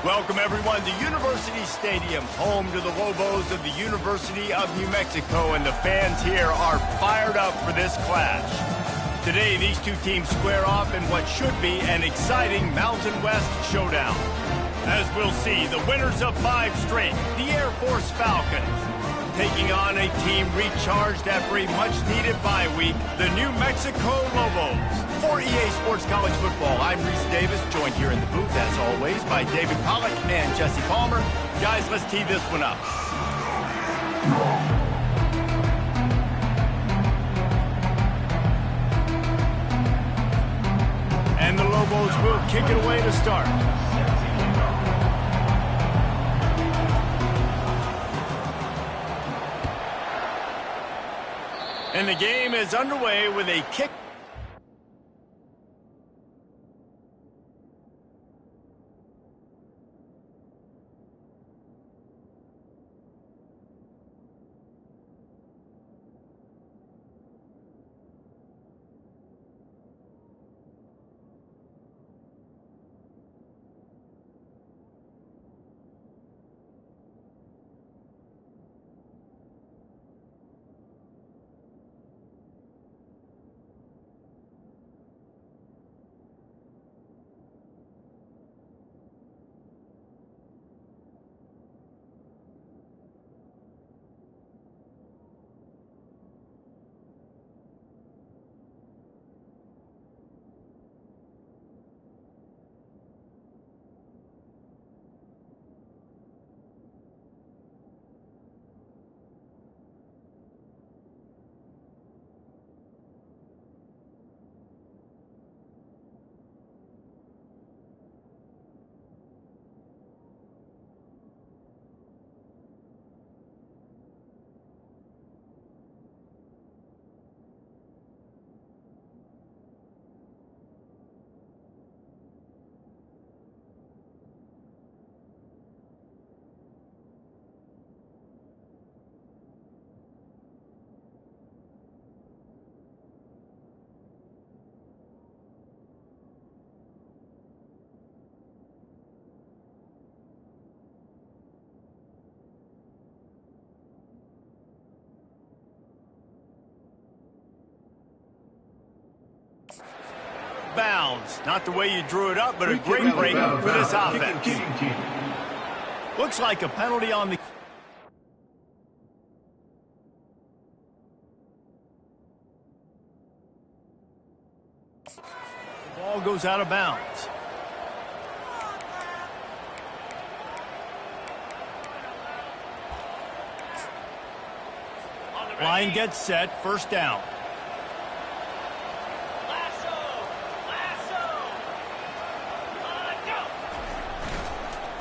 Welcome, everyone, to University Stadium, home to the Lobos of the University of New Mexico, and the fans here are fired up for this clash. Today, these two teams square off in what should be an exciting Mountain West showdown. As we'll see, the winners of 5 straight, the Air Force Falcons, taking on a team recharged after a much-needed bye week, the New Mexico Lobos. For EA Sports College Football, I'm Reese Davis, joined here in the booth, as always, by David Pollack and Jesse Palmer. Guys, let's tee this one up. And the Lobos will kick it away to start. And the game is underway with a kick. Bounds. Not the way you drew it up, but a great break for this offense. Looks like a penalty on the... The ball goes out of bounds. Line gets set, first down.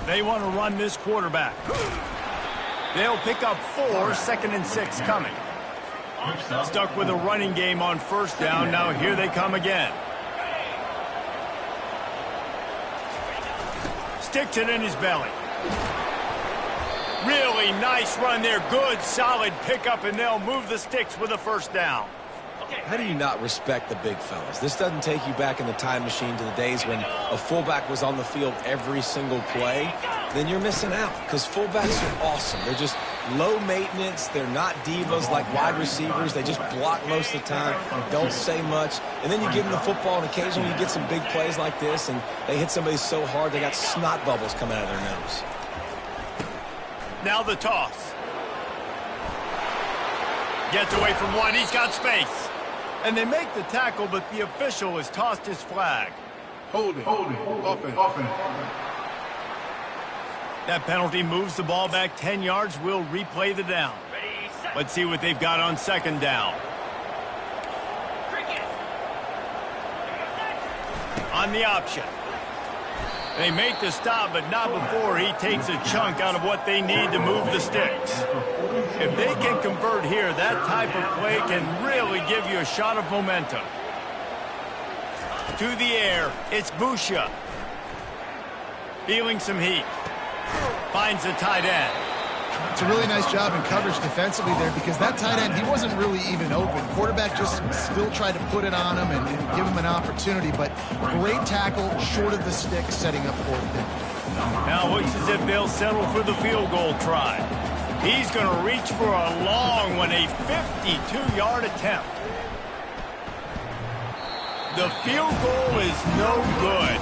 They want to run this quarterback. They'll pick up 4, 2nd and 6 coming. Stuck with a running game on first down. Now here they come again. Sticks it in his belly. Really nice run there. Good, solid pickup, and they'll move the sticks with a first down. How do you not respect the big fellas? This doesn't take you back in the time machine to the days when a fullback was on the field every single play. Then you're missing out, because fullbacks are awesome. They're just low maintenance. They're not divas like wide receivers. They just block most of the time, don't say much. And then you give them the football, and occasionally you get some big plays like this, and they hit somebody so hard they got snot bubbles coming out of their nose. Now the toss. Gets away from one. He's got space. And they make the tackle, but the official has tossed his flag. Hold it. Offense. That penalty moves the ball back 10 yards. We'll replay the down. Let's see what they've got on second down. On the option. They make the stop, but not before he takes a chunk out of what they need to move the sticks. If they can convert here, that type of play can really give you a shot of momentum. To the air, it's Busha. Feeling some heat. Finds the tight end. It's a really nice job in coverage defensively there, because that tight end, he wasn't really even open. Quarterback just still tried to put it on him and give him an opportunity, but great tackle short of the stick, setting up fourth down. Now we'll if they'll settle for the field goal try. He's going to reach for a long one, a 52-yard attempt. The field goal is no good.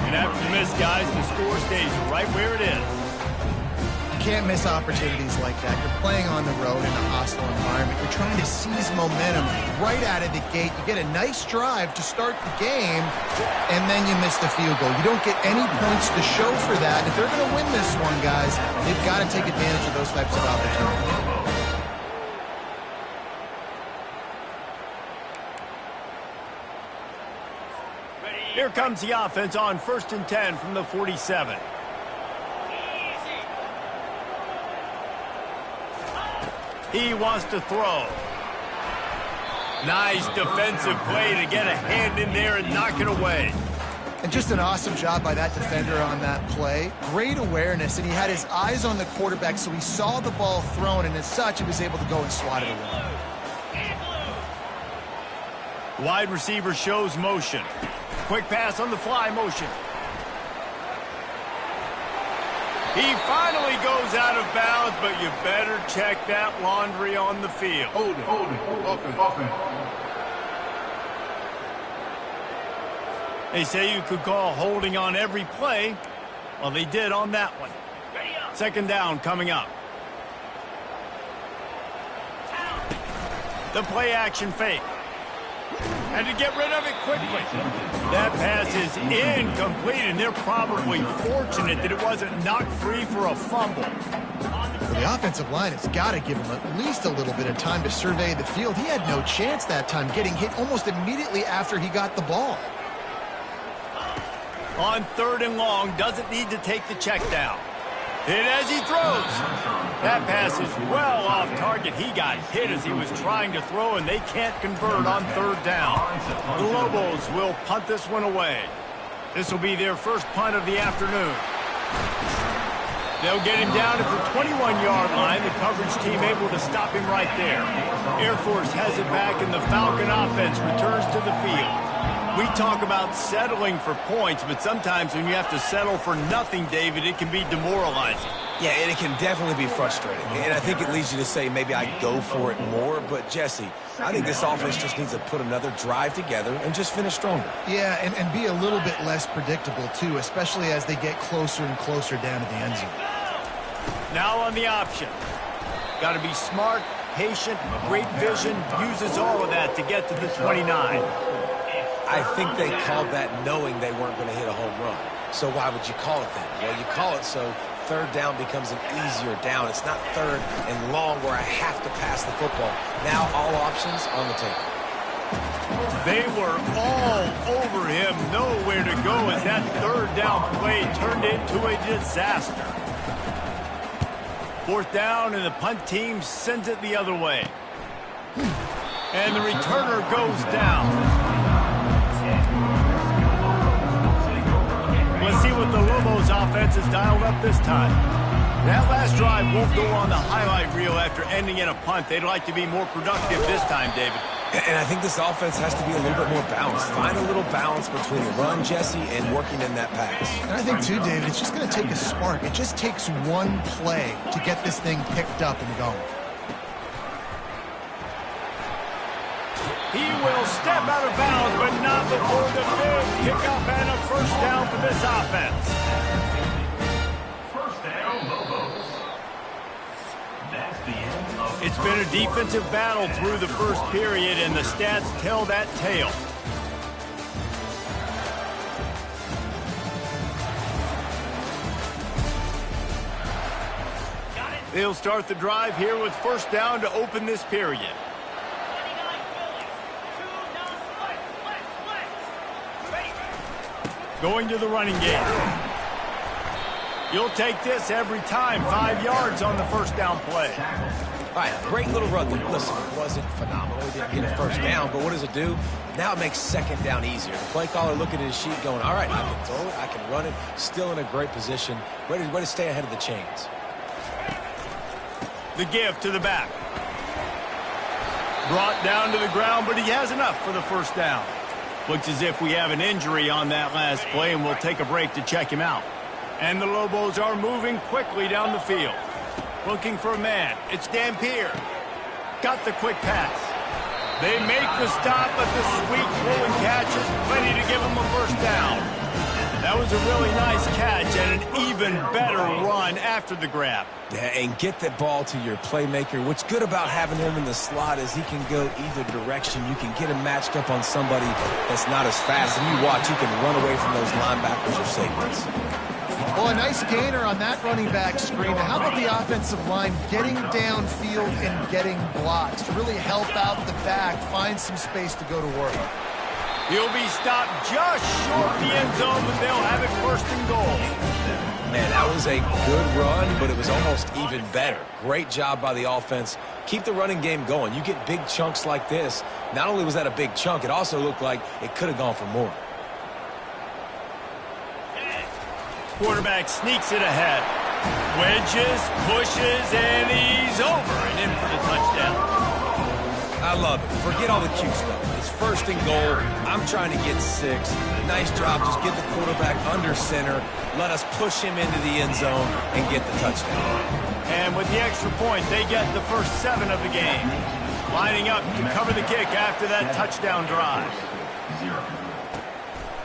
And after the miss, guys, the score stays right where it is. You can't miss opportunities like that. You're playing on the road in a hostile environment. You're trying to seize momentum right out of the gate. You get a nice drive to start the game, and then you miss the field goal. You don't get any points to show for that. If they're going to win this one, guys, they've got to take advantage of those types of opportunities. Here comes the offense on 1st and 10 from the 47. He wants to throw. Nice defensive play to get a hand in there and knock it away. And just an awesome job by that defender on that play. Great awareness, and he had his eyes on the quarterback, so he saw the ball thrown, and as such, he was able to go and swat it away. Wide receiver shows motion. Quick pass on the fly motion. He finally goes out of bounds, but you better check that laundry on the field. Hold it. Offense. They say you could call holding on every play. Well, they did on that one. 2nd down coming up. The play action fake. And to get rid of it quickly. That pass is incomplete, and they're probably fortunate that it wasn't knocked free for a fumble. Well, the offensive line has got to give him at least a little bit of time to survey the field. He had no chance that time, getting hit almost immediately after he got the ball. On 3rd and long, doesn't need to take the check down. Hit as he throws. That pass is well off target. He got hit as he was trying to throw, and they can't convert on 3rd down. The Lobos will punt this one away. This will be their first punt of the afternoon. They'll get him down at the 21-yard line. The coverage team able to stop him right there. Air Force has it back, and the Falcon offense returns to the field. We talk about settling for points, but sometimes when you have to settle for nothing, David, it can be demoralizing. Yeah, and it can definitely be frustrating. And I think it leads you to say maybe I go for it more. But, Jesse, I think this offense just needs to put another drive together and just finish stronger. Yeah, and be a little bit less predictable, too, especially as they get closer and closer down to the end zone. Now on the option. Got to be smart, patient, great vision, uses all of that to get to the 29. I think they called that knowing they weren't going to hit a home run. So why would you call it that? Well, you call it so 3rd down becomes an easier down. It's not 3rd and long where I have to pass the football. Now all options on the table. They were all over him, nowhere to go as that 3rd down play turned into a disaster. 4th down, and the punt team sends it the other way. And the returner goes down. Let's see what the Lobos offense has dialed up this time. That last drive won't go on the highlight reel after ending in a punt. They'd like to be more productive this time, David. And I think this offense has to be a little bit more balanced. Find a little balance between the run, Jesse, and working in that pass. And I think, too, David, it's just going to take a spark. It just takes one play to get this thing picked up and going. He will step out of bounds, but not before the big pickup and a 1st down for this offense. 1st down, Lobos. That's the end of It's been a defensive battle through the 1st period, and the stats tell that tale. They'll start the drive here with 1st down to open this period. Going to the running game. You'll take this every time. 5 yards on the 1st down play. All right, great little run there. Listen, it wasn't phenomenal. He didn't get a 1st down, but what does it do? Now it makes 2nd down easier. The play caller looking at his sheet going, all right, I can throw it, I can run it, still in a great position, ready to stay ahead of the chains. The give to the back. Brought down to the ground, but he has enough for the 1st down. Looks as if we have an injury on that last play, and we'll take a break to check him out. And the Lobos are moving quickly down the field. Looking for a man. It's Dampier. Got the quick pass. They make the stop, but the sweet rolling catch is plenty to give them a first down. That was a really nice catch and an even better run after the grab. Yeah, and get the ball to your playmaker. What's good about having him in the slot is he can go either direction. You can get him matched up on somebody that's not as fast. And you watch, you can run away from those linebackers or safeties. Well, a nice gainer on that running back screen. Now, how about the offensive line getting downfield and getting blocks to really help out the back, find some space to go to work? He'll be stopped just short of the end zone, but they'll have it first and goal. Man, that was a good run, but it was almost even better. Great job by the offense. Keep the running game going. You get big chunks like this. Not only was that a big chunk, it also looked like it could have gone for more. Quarterback sneaks it ahead. Wedges, pushes, and he's over and in for the touchdown. I love it. Forget all the cute stuff. It's first and goal. I'm trying to get 6. Nice job. Just get the quarterback under center. Let us push him into the end zone and get the touchdown. And with the extra point, they get the first 7 of the game. Lining up to cover the kick after that touchdown drive.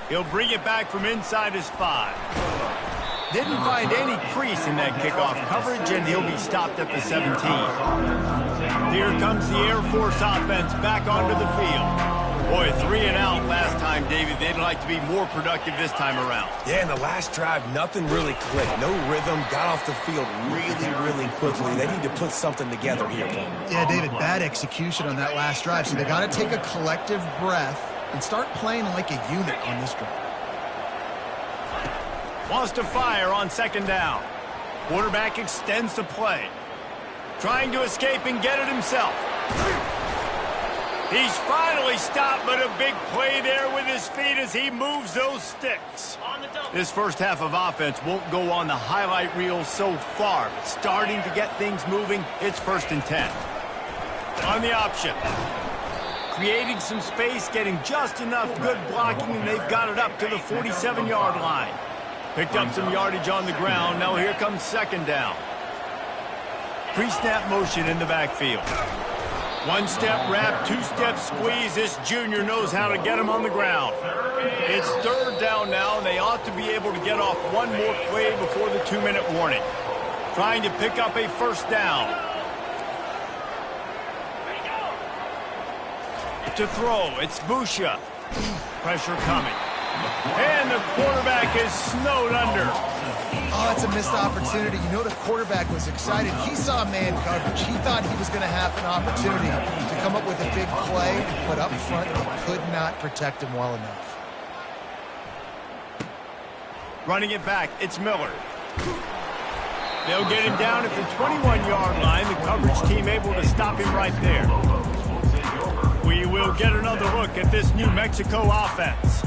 He'll bring it back from inside his 5. Didn't find any crease in that kickoff coverage, and he'll be stopped at the 17. Here comes the Air Force offense back onto the field. Boy, 3 and out last time, David. They'd like to be more productive this time around. Yeah, in the last drive, nothing really clicked. No rhythm. Got off the field really quickly. They need to put something together here, Paul. Yeah, David, bad execution on that last drive. So they got to take a collective breath and start playing like a unit on this drive. Wants to fire on second down. Quarterback extends the play. Trying to escape and get it himself. He's finally stopped, but a big play there with his feet as he moves those sticks. This first half of offense won't go on the highlight reel so far, but starting to get things moving, it's 1st and 10. On the option. Creating some space, getting just enough good blocking, and they've got it up to the 47-yard line. Picked up some yardage on the ground. Now here comes second down. Pre-snap motion in the backfield. 1-step wrap, 2-step squeeze. This junior knows how to get him on the ground. It's 3rd down now, and they ought to be able to get off one more play before the 2-minute warning. Trying to pick up a first down. To throw, it's Busha. Pressure coming. And the quarterback is snowed under. Oh, that's a missed opportunity. You know the quarterback was excited. He saw man coverage. He thought he was going to have an opportunity to come up with a big play, but up front they could not protect him well enough. Running it back, it's Miller. They'll get him down at the 21-yard line. The coverage team able to stop him right there. We will get another look at this New Mexico offense.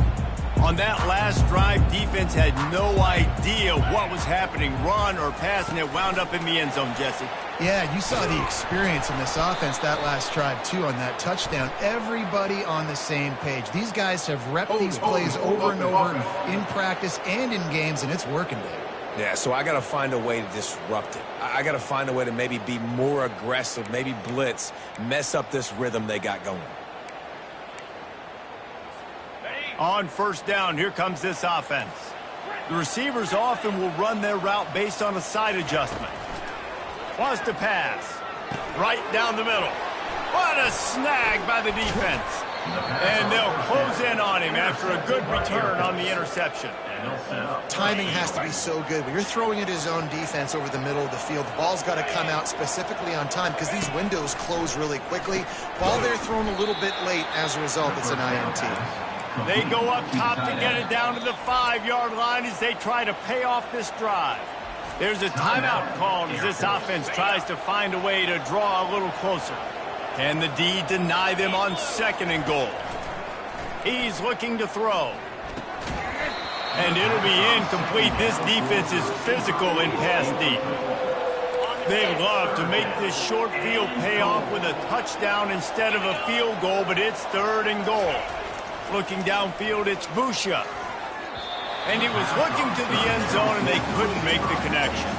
On that last drive, defense had no idea what was happening, run or pass, and it wound up in the end zone, Jesse. Yeah, you saw the experience in this offense that last drive, too, on that touchdown. Everybody on the same page. These guys have repped these plays over and over in practice and in games, and it's working, David. Yeah, so I got to find a way to disrupt it. I got to find a way to maybe be more aggressive, maybe blitz, mess up this rhythm they got going. On first down, here comes this offense. The receivers often will run their route based on a side adjustment. Wants to pass. Right down the middle. What a snag by the defense. And they'll close in on him after a good return on the interception. Timing has to be so good. When you're throwing at his own defense over the middle of the field, the ball's got to come out specifically on time because these windows close really quickly. Ball there thrown a little bit late. As a result, it's an INT. They go up top to get it down to the 5-yard line as they try to pay off this drive. There's a timeout called as this offense tries to find a way to draw a little closer. Can the D deny them on 2nd and goal? He's looking to throw. And it'll be incomplete. This defense is physical in pass deep. They'd love to make this short field pay off with a touchdown instead of a field goal, but it's 3rd and goal. Looking downfield, it's Busha. And he was looking to the end zone, and they couldn't make the connection.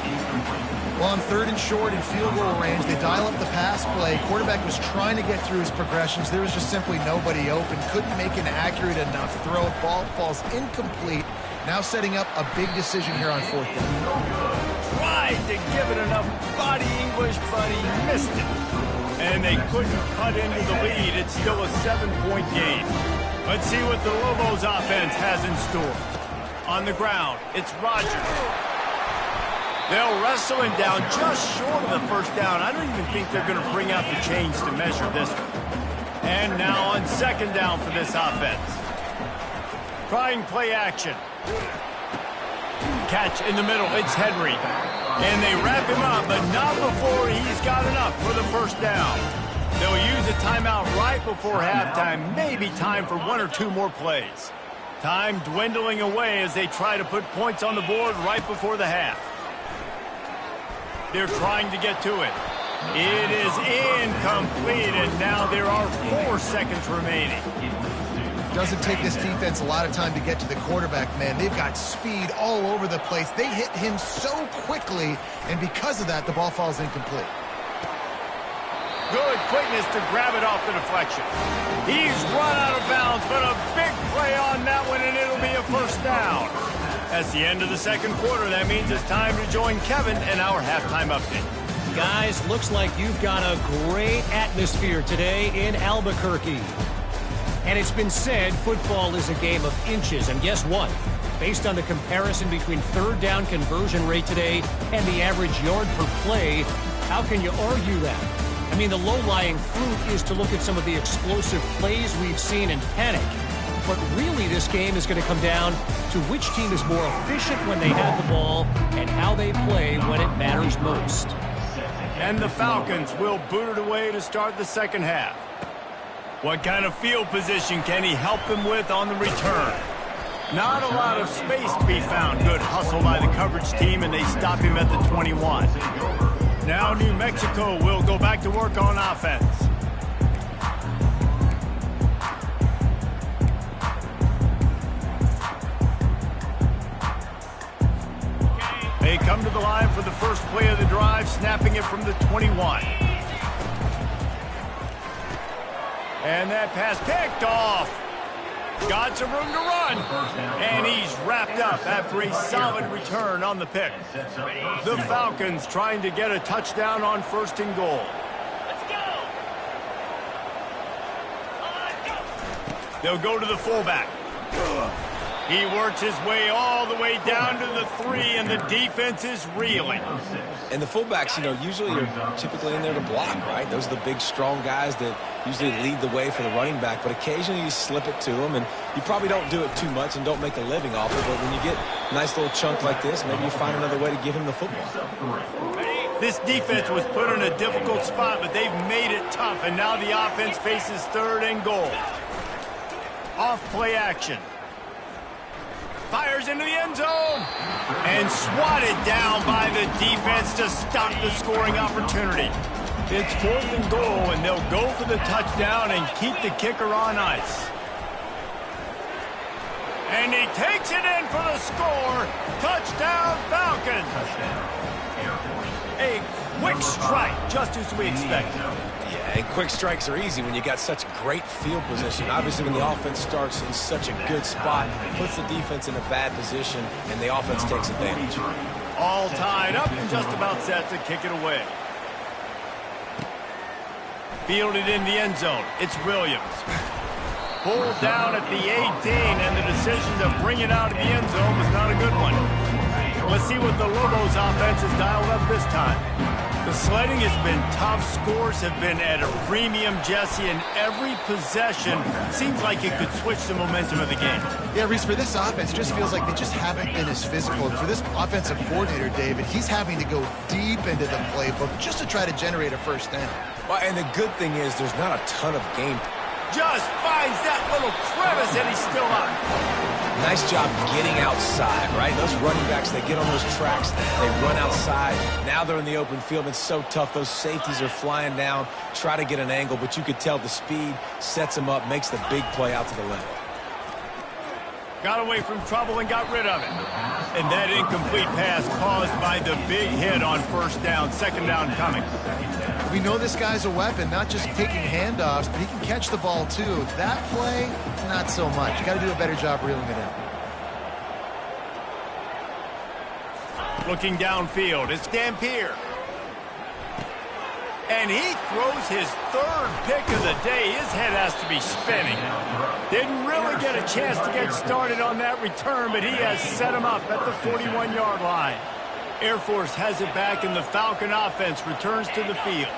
Well, on 3rd and short in field goal range, they dial up the pass play. Quarterback was trying to get through his progressions. There was just simply nobody open. Couldn't make an accurate enough throw. Ball falls incomplete. Now setting up a big decision here on 4th down. Tried to give it enough body English, but he missed it. And they couldn't cut into the lead. It's still a 7-point game. Let's see what the Lobos offense has in store. On the ground, it's Rodgers. They'll wrestle him down just short of the first down. I don't even think they're going to bring out the chains to measure this one. And now on 2nd down for this offense. Trying play action. Catch in the middle. It's Henry. And they wrap him up, but not before he's got enough for the first down. They'll use a timeout right before halftime. Maybe time for 1 or 2 more plays. Time dwindling away as they try to put points on the board right before the half. They're trying to get to it. It is incomplete, and now there are 4 seconds remaining. Doesn't take this defense a lot of time to get to the quarterback, man. They've got speed all over the place. They hit him so quickly, and because of that, the ball falls incomplete. Good quickness to grab it off the deflection. He's run out of bounds, but a big play on that one, and it'll be a first down. That's the end of the 2nd quarter. That means it's time to join Kevin in our halftime update. Guys, looks like you've got a great atmosphere today in Albuquerque. And it's been said football is a game of inches. And guess what? Based on the comparison between 3rd down conversion rate today and the average yard per play, how can you argue that? I mean, the low-lying fruit is to look at some of the explosive plays we've seen and panic. But really, this game is going to come down to which team is more efficient when they have the ball and how they play when it matters most. And the Falcons will boot it away to start the 2nd half. What kind of field position can he help them with on the return? Not a lot of space to be found. Good hustle by the coverage team, and they stop him at the 21. Now New Mexico will go back to work on offense. They come to the line for the first play of the drive, snapping it from the 21. And that pass picked off. Got some room to run. And he's wrapped up after a solid return on the pick. The Falcons trying to get a touchdown on 1st and goal. They'll go to the fullback. He works his way all the way down to the 3, and the defense is reeling. And the fullbacks, usually are typically in there to block, right? Those are the big, strong guys that usually lead the way for the running back. But occasionally you slip it to them, and you probably don't do it too much and don't make a living off it. But when you get a nice little chunk like this, maybe you find another way to give him the football. This defense was put in a difficult spot, but they've made it tough. And now the offense faces 3rd and goal. Off play action. Fires into the end zone and swatted down by the defense to stop the scoring opportunity. It's 4th and goal, and they'll go for the touchdown and keep the kicker on ice. And he takes it in for the score. Touchdown, Falcons. A quick strike, just as we expected. Yeah, and quick strikes are easy when you got such great field position. Obviously, when the offense starts in such a good spot, puts the defense in a bad position, and the offense takes advantage. All tied up and just about set to kick it away. Fielded in the end zone. It's Williams. Pulled down at the 18, and the decision to bring it out of the end zone was not a good one. Let's see what the Lobos offense has dialed up this time. The sledding has been tough. Scores have been at a premium, Jesse, and every possession seems like it could switch the momentum of the game. Yeah, Reese, for this offense, it just feels like they just haven't been as physical. And for this offensive coordinator, David, he's having to go deep into the playbook just to try to generate a first down. Well, and the good thing is there's not a ton of game. Just finds that little crevice, and he's still up. Nice job getting outside, right? Those running backs, they get on those tracks, they run outside. Now they're in the open field. It's so tough. Those safeties are flying down, try to get an angle, but you could tell the speed sets them up, makes the big play out to the left. Got away from trouble and got rid of it. And that incomplete pass caused by the big hit on first down, second down coming. We know this guy's a weapon, not just taking handoffs, but he can catch the ball too. That play, not so much. You got to do a better job reeling it in. Looking downfield, it's Dampier. And he throws his third pick of the day. His head has to be spinning. Didn't really get a chance to get started on that return, but he has set him up at the 41-yard line. Air Force has it back, and the Falcon offense returns to the field.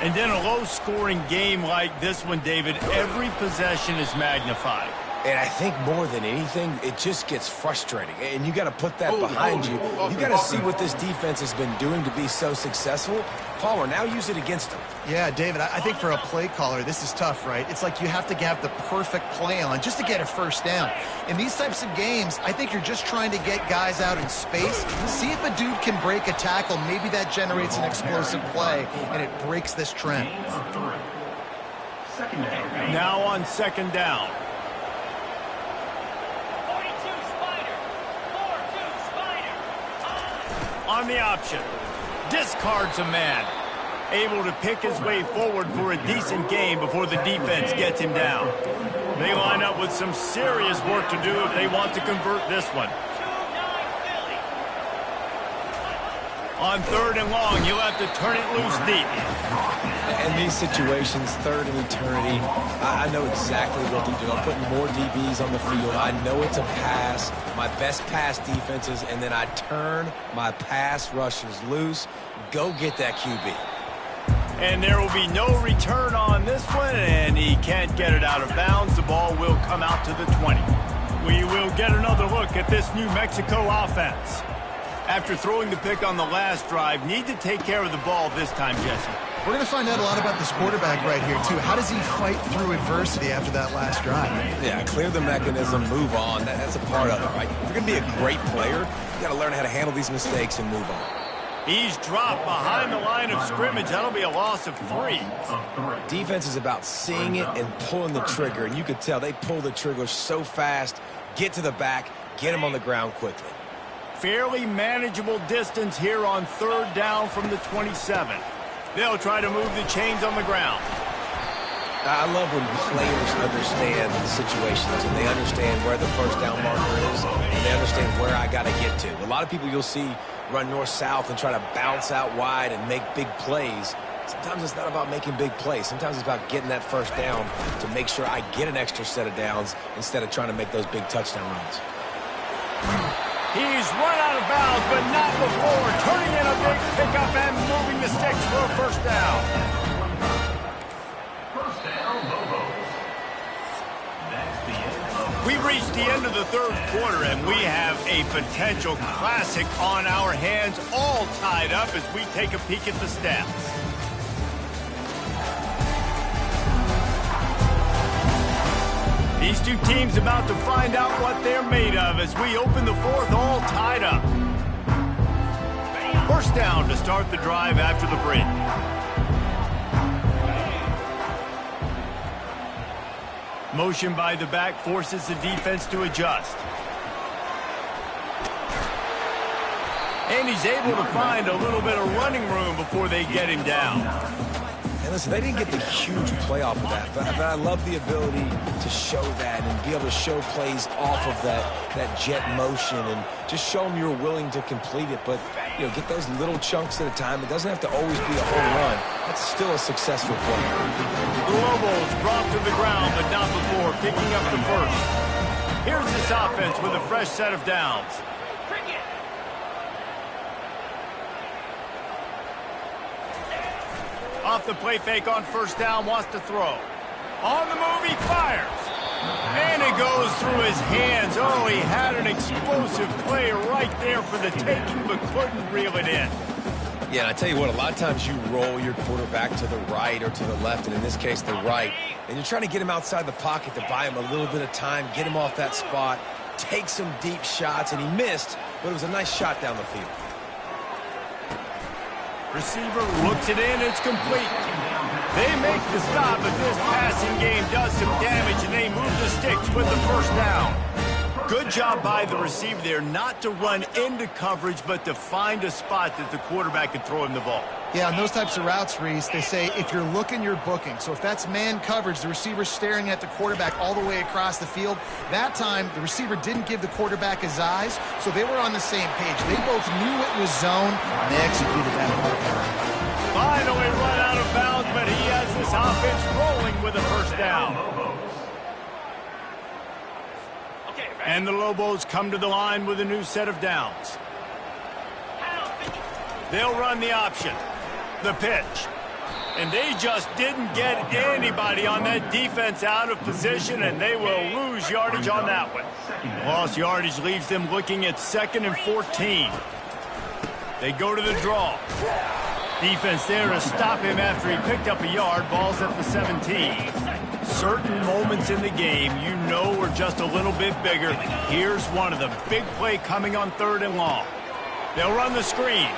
And in a low-scoring game like this one, David, every possession is magnified. And I think more than anything, it just gets frustrating. And you got to put that behind you. You got to see what this defense has been doing to be so successful. Palmer, now use it against them. Yeah, David, I think for a play caller, this is tough, right? It's like you have to have the perfect play on just to get a first down. In these types of games, I think you're just trying to get guys out in space, see if a dude can break a tackle. Maybe that generates an explosive play, and it breaks this trend. Now on second down. On the option, discards a man. Able to pick his way forward for a decent gain before the defense gets him down. They line up with some serious work to do if they want to convert this one. On third and long, you'll have to turn it loose deep. In these situations, third and eternity, I know exactly what to do. I'm putting more DBs on the field. I know it's a pass, my best pass defenses, and then I turn my pass rushers loose. Go get that QB. And there will be no return on this one, and he can't get it out of bounds. The ball will come out to the 20. We will get another look at this New Mexico offense. After throwing the pick on the last drive, need to take care of the ball this time, Jesse. We're going to find out a lot about this quarterback right here, too. How does he fight through adversity after that last drive? Yeah, clear the mechanism, move on. That's a part of it, right? If you're going to be a great player, you got to learn how to handle these mistakes and move on. He's dropped behind the line of scrimmage. That'll be a loss of 3. Defense is about seeing it and pulling the trigger, and you could tell they pull the trigger so fast, get to the back, get him on the ground quickly. Fairly manageable distance here on third down from the 27. They'll try to move the chains on the ground. I love when players understand the situations and they understand where the first down marker is and they understand where I got to get to. A lot of people you'll see run north-south and try to bounce out wide and make big plays. Sometimes it's not about making big plays. Sometimes it's about getting that first down to make sure I get an extra set of downs instead of trying to make those big touchdown runs. He's run out of bounds, but not before turning in a big pickup and moving the sticks for a first down. First down, Lobos. That's the end. We've reached the end of the third quarter, and we have a potential classic on our hands, all tied up as we take a peek at the stats. These two teams about to find out what they're made of as we open the fourth, all tied up. First down to start the drive after the break. Motion by the back forces the defense to adjust. And he's able to find a little bit of running room before they get him down. And listen, they didn't get the huge play off of that, but I love the ability to show that and be able to show plays off of that jet motion and just show them you're willing to complete it. But, you know, get those little chunks at a time. It doesn't have to always be a home run. That's still a successful play. The Lobos dropped to the ground, but not before picking up the first. Here's this offense with a fresh set of downs. Off the play fake on first down, wants to throw. On the move, he fires. And it goes through his hands. Oh, he had an explosive play right there for the taking, but couldn't reel it in. Yeah, and I tell you what, a lot of times you roll your quarterback to the right or to the left, and in this case, the right. And you're trying to get him outside the pocket to buy him a little bit of time, get him off that spot, take some deep shots, and he missed, but it was a nice shot down the field. Receiver looks it in, it's complete. They make the stop, but this passing game does some damage, and they move the sticks with the first down. Good job by the receiver there not to run into coverage, but to find a spot that the quarterback could throw him the ball. Yeah, on those types of routes, Reese, they say if you're looking, you're booking. So if that's man coverage, the receiver's staring at the quarterback all the way across the field. That time, the receiver didn't give the quarterback his eyes, so they were on the same page. They both knew it was zone, and they executed that perfectly. Finally run out of bounds, but he has this offense rolling with a first down. And the Lobos come to the line with a new set of downs. They'll run the option. The pitch. And they just didn't get anybody on that defense out of position, and they will lose yardage on that one. Lost yardage leaves them looking at 2nd and 14. They go to the draw. Defense there to stop him after he picked up a yard. Ball's at the 17. Certain moments in the game you know are just a little bit bigger. Here's one of the big play coming on 3rd and long. They'll run the screen.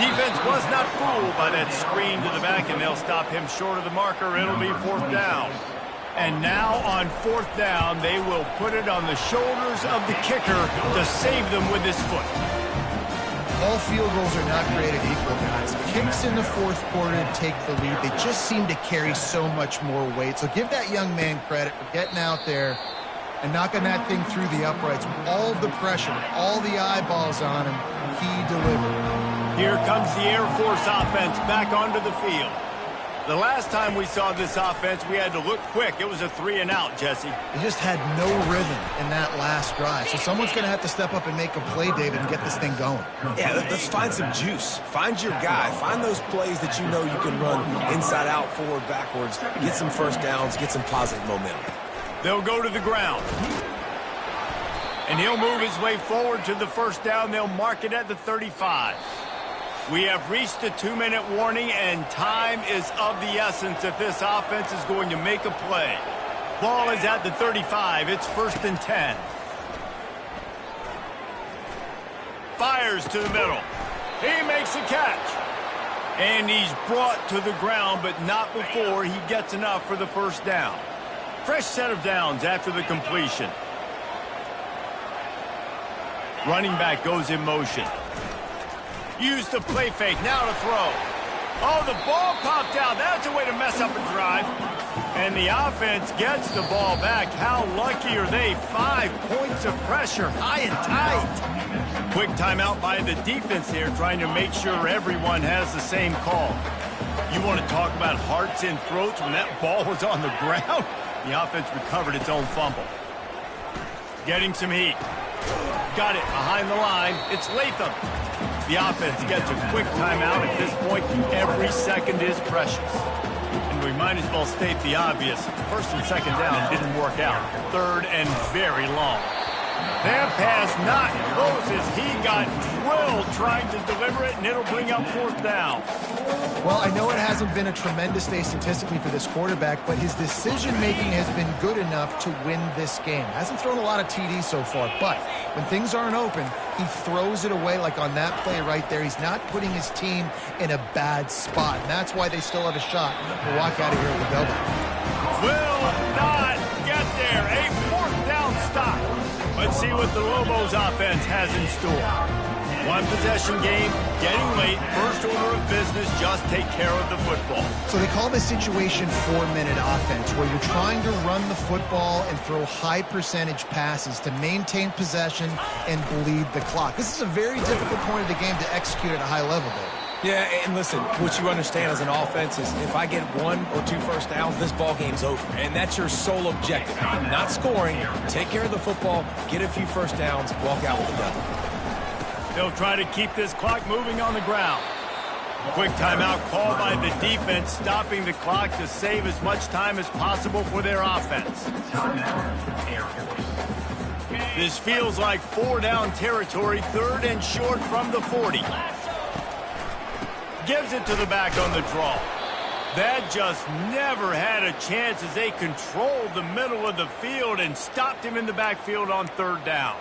Defense was not fooled by that screen to the back, and they'll stop him short of the marker. It'll be 4th down. And now on 4th down, they will put it on the shoulders of the kicker to save them with his foot. All field goals are not created equal, guys. Kicks in the 4th quarter to take the lead. They just seem to carry so much more weight. So give that young man credit for getting out there and knocking that thing through the uprights. All the pressure, all the eyeballs on him, he delivered. Here comes the Air Force offense back onto the field. The last time we saw this offense, we had to look quick. It was a 3-and-out, Jesse. They just had no rhythm in that last drive. So someone's going to have to step up and make a play, David, and get this thing going. Yeah, let's find some juice. Find your guy. Find those plays that you know you can run inside out, forward, backwards. Get some first downs. Get some positive momentum. They'll go to the ground. And he'll move his way forward to the first down. They'll mark it at the 35. We have reached the 2-minute warning, and time is of the essence if this offense is going to make a play. Ball is at the 35. It's 1st and 10. Fires to the middle. He makes a catch. And he's brought to the ground, but not before he gets enough for the first down. Fresh set of downs after the completion. Running back goes in motion. Use the play fake, now to throw. Oh, the ball popped out. That's a way to mess up a drive. And the offense gets the ball back. How lucky are they? 5 points of pressure, high and tight. Quick timeout by the defense here, trying to make sure everyone has the same call. You want to talk about hearts and throats when that ball was on the ground? The offense recovered its own fumble. Getting some heat. Got it behind the line. It's Latham. The offense gets a quick timeout. At this point, every second is precious. And we might as well state the obvious. 1st and 2nd down didn't work out. 3rd and very long. That pass not close as he got drilled trying to deliver it, and it'll bring up 4th down. Well, I know it hasn't been a tremendous day statistically for this quarterback, but his decision-making has been good enough to win this game. Hasn't thrown a lot of TDs so far, but when things aren't open, he throws it away like on that play right there. He's not putting his team in a bad spot, and that's why they still have a shot to walk out of here with a W. Will not get there. A 4th down stop. Let's see what the Lobos offense has in store. One possession game, getting late, first order of business, just take care of the football. So they call this situation 4-minute offense, where you're trying to run the football and throw high percentage passes to maintain possession and bleed the clock. This is a very difficult point of the game to execute at a high level, though. Yeah, and listen, what you understand as an offense is if I get 1 or 2 first downs, this ball game's over. And that's your sole objective. Not scoring, take care of the football, get a few first downs, walk out with a W. They'll try to keep this clock moving on the ground. Quick timeout called by the defense, stopping the clock to save as much time as possible for their offense. This feels like 4-down territory, 3rd and short from the 40. Gives it to the back on the draw. That just never had a chance as they controlled the middle of the field and stopped him in the backfield on 3rd down.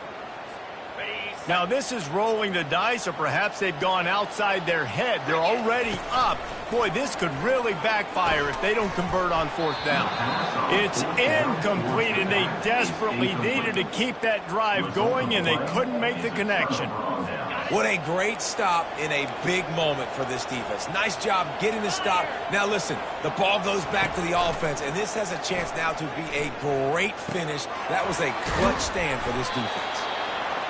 Now, this is rolling the dice, or perhaps they've gone outside their head. They're already up. Boy, this could really backfire if they don't convert on fourth down. It's incomplete, and they desperately needed to keep that drive going, and they couldn't make the connection. What a great stop in a big moment for this defense. Nice job getting the stop. Now listen, the ball goes back to the offense, and this has a chance now to be a great finish. That was a clutch stand for this defense.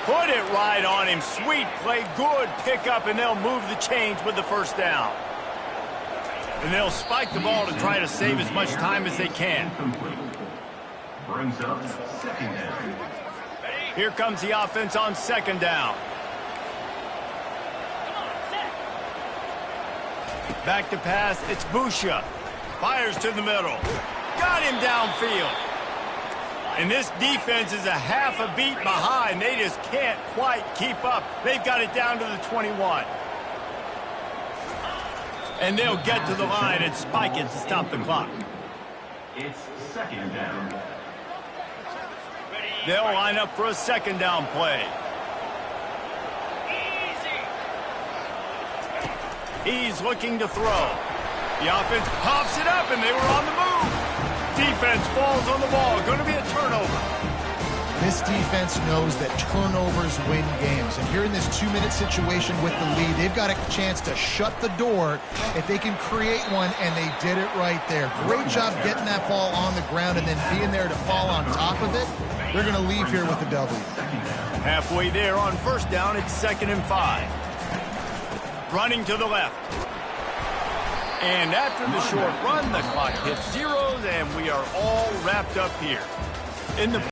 Put it right on him. Sweet play, good pickup, and they'll move the chains with the first down. And they'll spike the ball to try to save as much time as they can. Brings up second down. Here comes the offense on second down. Back to pass, it's Busha. Fires to the middle. Got him downfield. And this defense is a half a beat behind. They just can't quite keep up. They've got it down to the 21. And they'll get to the line and spike it to stop the clock. It's second down. They'll line up for a second down play. He's looking to throw. The offense pops it up, and they were on the move. Defense falls on the ball. Going to be a turnover. This defense knows that turnovers win games. And here in this 2-minute situation with the lead, they've got a chance to shut the door if they can create one, and they did it right there. Great job getting that ball on the ground and then being there to fall on top of it. They're going to leave here with a W. Halfway there on first down, it's 2nd and 5. Running to the left. And after the short run, the clock hits zeros, and we are all wrapped up here. In the